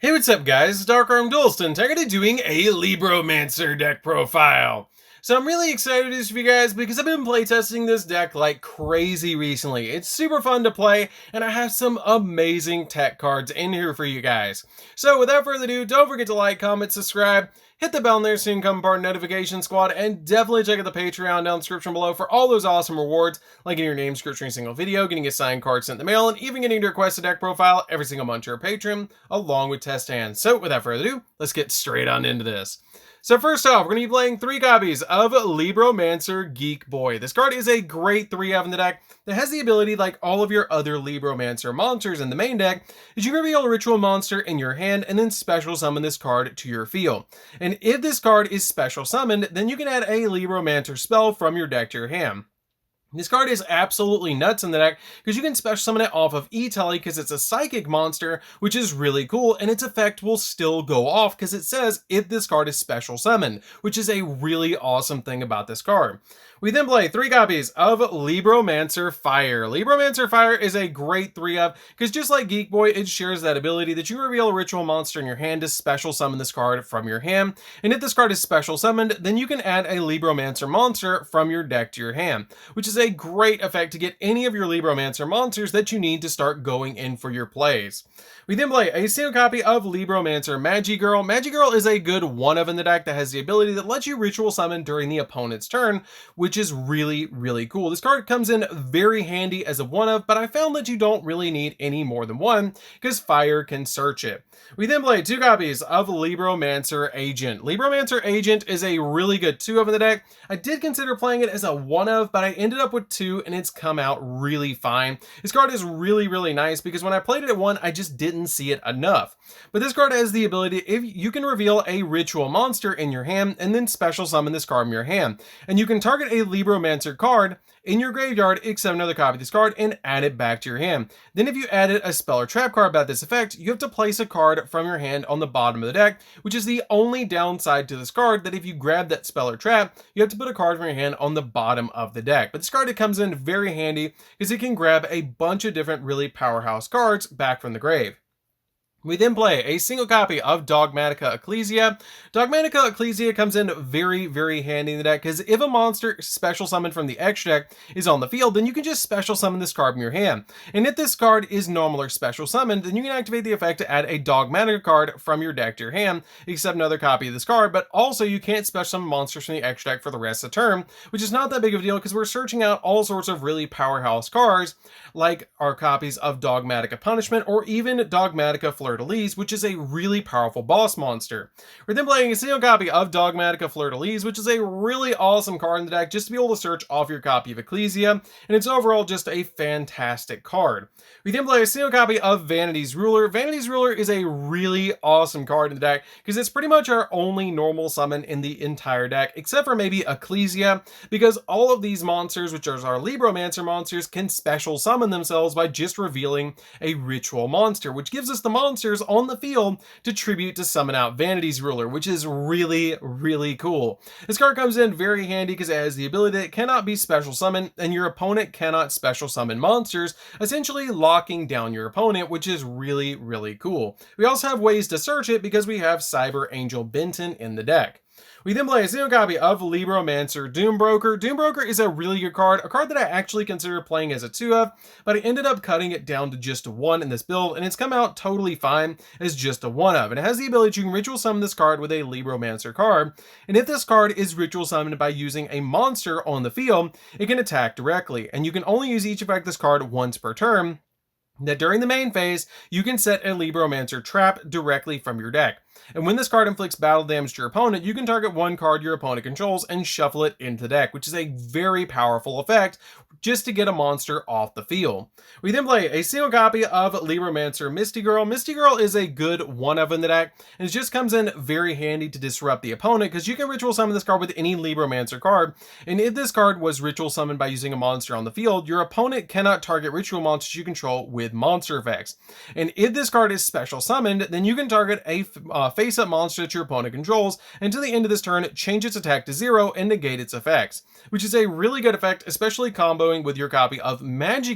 Hey, what's up guys, it's DarkArmedDuelist and I'm going to be doing a Libromancer deck profile. So I'm really excited to do this for you guys because I've been playtesting this deck like crazy recently. It's super fun to play and I have some amazing tech cards in here for you guys. So without further ado, don't forget to like, comment, subscribe, hit the bell there so you can become part of Notification Squad, and definitely check out the Patreon down in the description below for all those awesome rewards, like getting your name scripted in a single video, getting a signed card sent in the mail, and even getting to request a deck profile every single month to your Patreon, along with test hands. So without further ado, let's get straight on into this. So first off, we're going to be playing 3 copies of Libromancer Geek Boy. This card is a great 3-of in the deck that has the ability, like all of your other Libromancer monsters in the main deck, is you can reveal a ritual monster in your hand and then special summon this card to your field. And if this card is special summoned, then you can add a Libromancer spell from your deck to your hand. This card is absolutely nuts in the deck because you can special summon it off of E-Telly because it's a psychic monster, which is really cool, and its effect will still go off because it says if this card is special summoned, which is a really awesome thing about this card. We then play 3 copies of Libromancer Fire. Libromancer Fire is a great 3-of because just like Geek Boy, it shares that ability that you reveal a ritual monster in your hand to special summon this card from your hand. And if this card is special summoned, then you can add a Libromancer monster from your deck to your hand, which is a great effect to get any of your Libromancer monsters that you need to start going in for your plays. We then play a single copy of Libromancer Magigirl. Magigirl is a good 1-of in the deck that has the ability that lets you ritual summon during the opponent's turn, which is really cool. This card comes in very handy as a 1-of, but I found that you don't really need any more than 1 because fire can search it. We then play 2 copies of Libromancer Agent. Libromancer Agent is a really good 2-of in the deck. I did consider playing it as a 1-of, but I ended up with 2 and it's come out really fine. This card is really nice because when I played it at 1, I just didn't see it enough. But this card has the ability, if you can reveal a ritual monster in your hand and then special summon this card in your hand. And you can target a Libromancer card in your graveyard, except another copy of this card, and add it back to your hand. Then if you added a spell or trap card about this effect, you have to place a card from your hand on the bottom of the deck, which is the only downside to this card, that if you grab that spell or trap, you have to put a card from your hand on the bottom of the deck. But this card, it comes in very handy because it can grab a bunch of different really powerhouse cards back from the grave. We then play a single copy of Dogmatica Ecclesia. Dogmatica Ecclesia comes in very handy in the deck because if a monster special summoned from the extra deck is on the field, then you can just special summon this card from your hand. And if this card is normal or special summoned, then you can activate the effect to add a Dogmatica card from your deck to your hand, except another copy of this card, but also you can't special summon monsters from the extra deck for the rest of the turn, which is not that big of a deal because we're searching out all sorts of really powerhouse cards, like our copies of Dogmatica Punishment or even Dogmatica Fleur-de-Lis, which is a really powerful boss monster. We're then playing a single copy of Dogmatica Fleur-de-Lis, which is a really awesome card in the deck just to be able to search off your copy of Ecclesia, and it's overall just a fantastic card. We then play a single copy of Vanity's Ruler. Vanity's Ruler is a really awesome card in the deck because it's pretty much our only normal summon in the entire deck, except for maybe Ecclesia, because all of these monsters, which are our Libromancer monsters, can special summon themselves by just revealing a ritual monster, which gives us the monsters on the field to tribute to summon out Vanity's Ruler, which is really cool. This card comes in very handy because it has the ability that it cannot be special summoned and your opponent cannot special summon monsters, essentially locking down your opponent, which is really cool. We also have ways to search it because we have Cyber Angel Benton in the deck. We then play a single copy of Libromancer Doombroker. Doombroker is a really good card, a card that I actually considered playing as a 2-of, but I ended up cutting it down to just a 1 in this build, and it's come out totally fine as just a 1-of. And it has the ability you can ritual summon this card with a Libromancer card, and if this card is ritual summoned by using a monster on the field, it can attack directly, and you can only use each effect this card once per turn. That during the main phase, you can set a Libromancer trap directly from your deck. And when this card inflicts battle damage to your opponent, you can target 1 card your opponent controls and shuffle it into the deck, which is a very powerful effect just to get a monster off the field. We then play a single copy of Libromancer Misty Girl. Misty Girl is a good 1-of in the deck, and it just comes in very handy to disrupt the opponent because you can ritual summon this card with any Libromancer card, and if this card was ritual summoned by using a monster on the field, your opponent cannot target ritual monsters you control with monster effects. And if this card is special summoned, then you can target a face-up monster that your opponent controls, and to the end of this turn, change its attack to 0 and negate its effects, which is a really good effect, especially comboing going with your copy of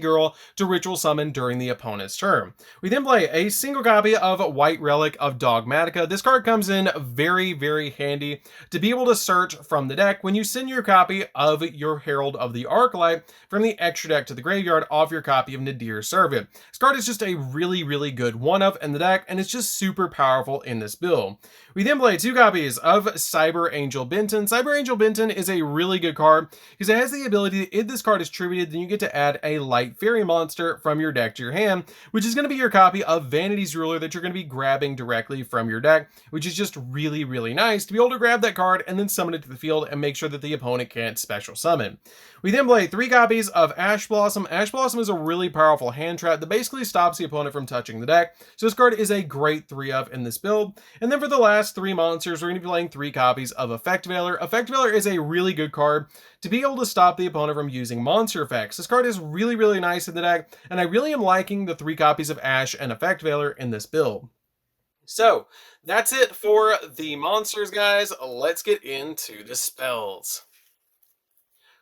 Girl to ritual summon during the opponent's turn. We then play a single copy of White Relic of Dogmatica. This card comes in very, very handy to be able to search from the deck when you send your copy of your Herald of the Arclight from the extra deck to the graveyard off your copy of Nadir's Servant. This card is just a really, really good one-of in the deck, and it's just super powerful in this build. We then play 2 copies of Cyber Angel Benton. Cyber Angel Benton is a really good card because it has the ability that if this card is tributed, then you get to add a light fairy monster from your deck to your hand, which is going to be your copy of Vanity's Ruler that you're going to be grabbing directly from your deck, which is just really, really nice to be able to grab that card and then summon it to the field and make sure that the opponent can't special summon. We then play 3 copies of Ash Blossom. Ash Blossom is a really powerful hand trap that basically stops the opponent from touching the deck, so this card is a great 3-of in this build. And then for the last 3 monsters, we're going to be playing 3 copies of Effect Veiler. Effect Veiler is a really good card to be able to stop the opponent from using monster effects. This card is really, really nice in the deck, and I really am liking the 3 copies of Ash and Effect Veiler in this build. So, that's it for the monsters, guys. Let's get into the spells.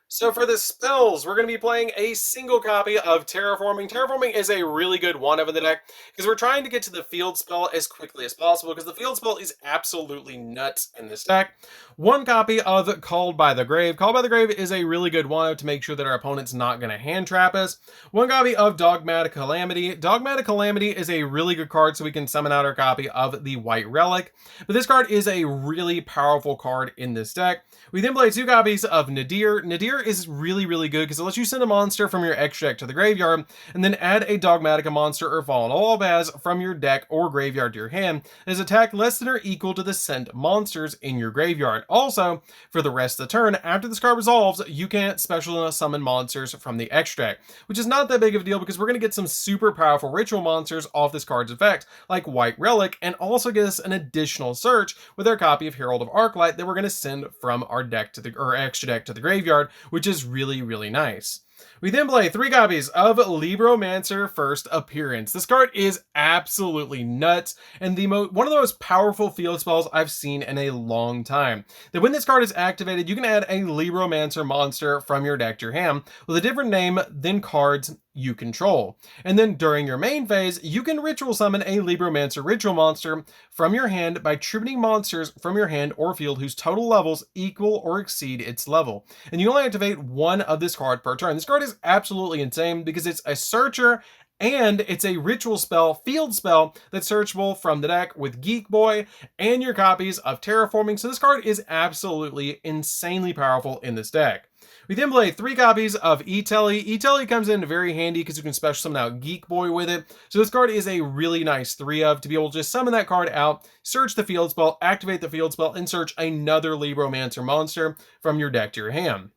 So for the spells, we're going to be playing a single copy of Terraforming. Terraforming is a really good one-of in the deck because we're trying to get to the field spell as quickly as possible because the field spell is absolutely nuts in this deck. 1 copy of Called by the Grave. Called by the Grave is a really good one-of to make sure that our opponent's not going to hand trap us. 1 copy of Dogmatic Calamity. Dogmatic Calamity is a really good card so we can summon out our copy of the White Relic. But this card is a really powerful card in this deck. We then play 2 copies of Nadir. Nadir is really, really good because it lets you send a monster from your extra deck to the graveyard and then add a Dogmatica monster or Fallen Olbaz from your deck or graveyard to your hand that is attack less than or equal to the sent monsters in your graveyard. Also, for the rest of the turn, after this card resolves, you can't special summon monsters from the extra deck, which is not that big of a deal because we're going to get some super powerful ritual monsters off this card's effect, like White Relic, and also get us an additional search with our copy of Herald of Arclight that we're going to send from our deck to the extra deck to the graveyard, which is really, really nice. We then play 3 copies of Libromancer First Appearance. This card is absolutely nuts and one of the most powerful field spells I've seen in a long time. That when this card is activated, you can add a Libromancer monster from your deck to your hand with a different name than cards you control. And then during your main phase, you can ritual summon a Libromancer ritual monster from your hand by tributing monsters from your hand or field whose total levels equal or exceed its level. And you only activate 1 of this card per turn. This card is absolutely insane because it's a searcher and it's a ritual spell, field spell, that's searchable from the deck with Geek Boy and your copies of Terraforming. So this card is absolutely insanely powerful in this deck. We then play 3 copies of E-Telly. E-Telly comes in very handy because you can special summon out Geek Boy with it. So this card is a really nice 3-of to be able to just summon that card out, search the field spell, activate the field spell, and search another Libromancer monster from your deck to your hand.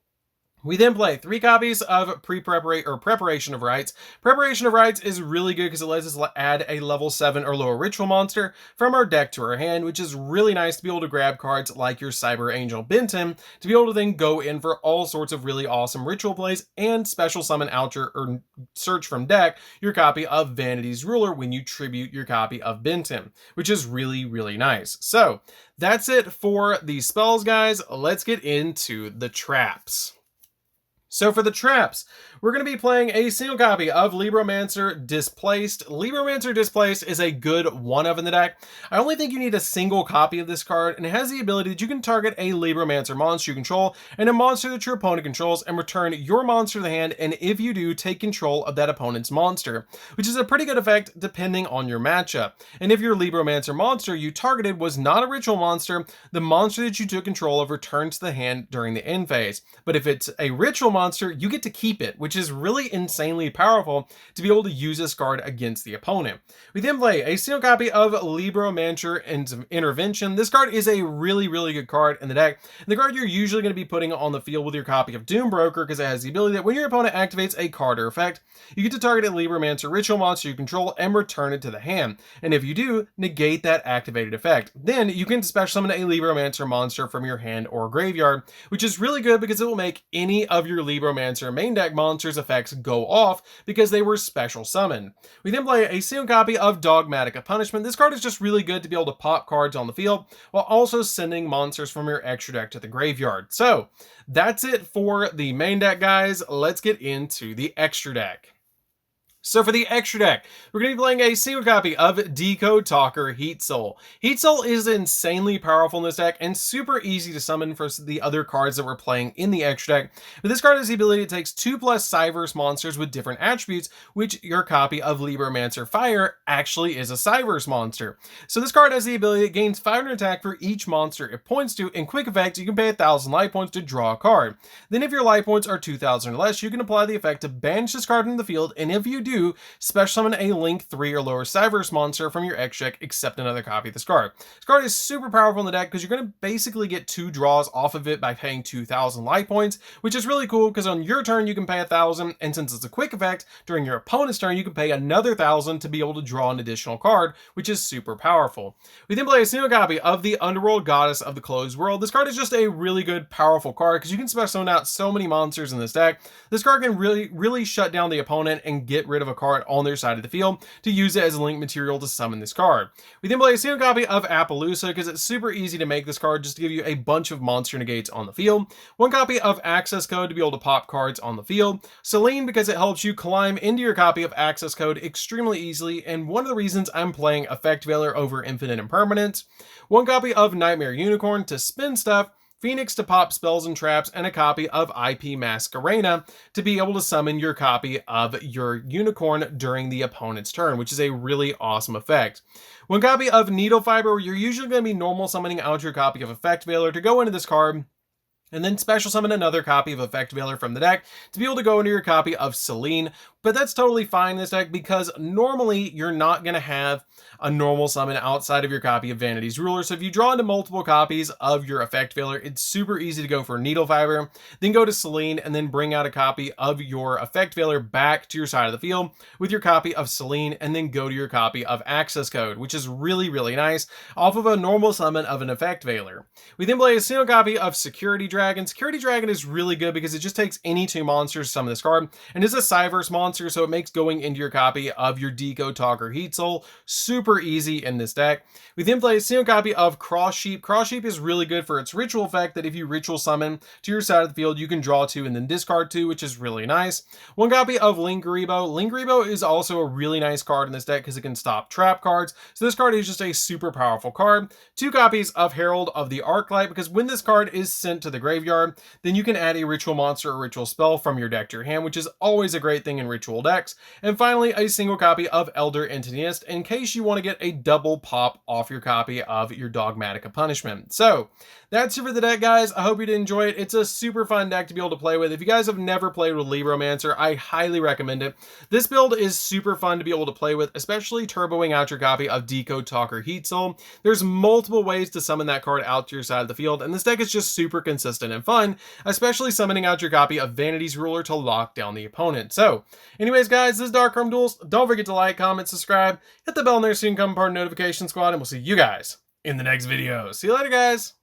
We then play 3 copies of Preparation of Rites. Preparation of Rites is really good because it lets us add a level 7 or lower ritual monster from our deck to our hand, which is really nice to be able to grab cards like your Cyber Angel Benton to be able to then go in for all sorts of really awesome ritual plays and special summon out or search from deck your copy of Vanity's Ruler when you tribute your copy of Benton, which is really, really nice. So that's it for the spells, guys. Let's get into the traps. So for the traps, we're going to be playing a single copy of Libromancer Displaced. Libromancer Displaced is a good one-of in the deck. I only think you need a single copy of this card, and it has the ability that you can target a Libromancer monster you control and a monster that your opponent controls and return your monster to the hand, and if you do, take control of that opponent's monster, which is a pretty good effect depending on your matchup. And if your Libromancer monster you targeted was not a ritual monster, the monster that you took control of returns to the hand during the end phase. But if it's a ritual monster, you get to keep it, which is really insanely powerful to be able to use this card against the opponent. We then play a single copy of Libromancer Intervention. This card is a really, really good card in the deck. And the card you're usually going to be putting on the field with your copy of Doombroker because it has the ability that when your opponent activates a card or effect, you get to target a Libromancer ritual monster you control and return it to the hand. And if you do, negate that activated effect. Then you can special summon a Libromancer monster from your hand or graveyard, which is really good because it will make any of your Libromancer main deck monsters effects go off because they were special summoned. We then play a single copy of Dogmatic Punishment. This card is just really good to be able to pop cards on the field while also sending monsters from your extra deck to the graveyard. So that's it for the main deck, guys. Let's get into the extra deck. So for the extra deck, we're going to be playing a single copy of Decode Talker Heat Soul. Heat Soul is insanely powerful in this deck and super easy to summon for the other cards that we're playing in the extra deck. But this card has the ability to take 2+ Cyverse monsters with different attributes, which your copy of Libromancer Fire actually is a Cyverse monster. So this card has the ability it gains 500 attack for each monster it points to. In quick effect, you can pay 1,000 life points to draw a card. Then if your life points are 2,000 or less, you can apply the effect to banish this card into the field, and if you do, special summon a Link 3 or lower Cyverse monster from your extra deck, except another copy of this card. This card is super powerful in the deck because you're going to basically get 2 draws off of it by paying 2,000 life points, which is really cool because on your turn you can pay 1,000, and since it's a quick effect, during your opponent's turn you can pay another 1,000 to be able to draw an additional card, which is super powerful. We then play a single copy of the Underworld Goddess of the Closed World. This card is just a really good, powerful card because you can special summon out so many monsters in this deck. This card can really shut down the opponent and get rid of a card on their side of the field to use it as a link material to summon this card. We then play a single copy of Appaloosa because it's super easy to make this card just to give you a bunch of monster negates on the field. 1 copy of Access Code to be able to pop cards on the field. Selene because it helps you climb into your copy of Access Code extremely easily, and one of the reasons I'm playing Effect Veiler over Infinite Impermanence. 1 copy of Nightmare Unicorn to spin stuff. Phoenix to pop spells and traps, and a copy of IP Masquerena to be able to summon your copy of your unicorn during the opponent's turn, which is a really awesome effect. 1 copy of Needle Fiber, where you're usually going to be normal summoning out your copy of Effect Veiler to go into this card, and then special summon another copy of Effect Veiler from the deck to be able to go into your copy of Selene. But that's totally fine in this deck because normally you're not going to have a normal summon outside of your copy of Vanity's Ruler. So if you draw into multiple copies of your Effect Veiler, it's super easy to go for Needle Fiber, then go to Selene, and then bring out a copy of your Effect Veiler back to your side of the field with your copy of Selene, and then go to your copy of Access Code, which is really nice off of a normal summon of an Effect Veiler. We then play a single copy of Security Dragon. Security Dragon is really good because it just takes any 2 monsters to summon this card, and is a Cyverse monster, so it makes going into your copy of your Decode Talker Heat Soul super easy in this deck. We then play a single copy of Cross Sheep. Cross Sheep is really good for its ritual effect that if you ritual summon to your side of the field, you can draw 2 and then discard 2, which is really nice. 1 copy of Lingaribo. Lingaribo is also a really nice card in this deck because it can stop trap cards, so this card is just a super powerful card. 2 copies of Herald of the Arclight, because when this card is sent to the graveyard, then you can add a ritual monster or ritual spell from your deck to your hand, which is always a great thing in ritual decks. And finally, a single copy of Elder Antagonist in case you want to get a double pop off your copy of your Dogmatic Punishment. So that's it for the deck, guys. I hope you did enjoy it. It's a super fun deck to be able to play with. If you guys have never played with Libromancer, I highly recommend it. This build is super fun to be able to play with, especially turboing out your copy of Decode Talker Heat Soul. There's multiple ways to summon that card out to your side of the field, and this deck is just super consistent and fun, especially summoning out your copy of Vanity's Ruler to lock down the opponent. So anyways, guys, this is DarkArmedDuelist. Don't forget to like, comment, subscribe, hit the bell in there so you can become part of the notification squad, and we'll see you guys in the next video. See you later, guys.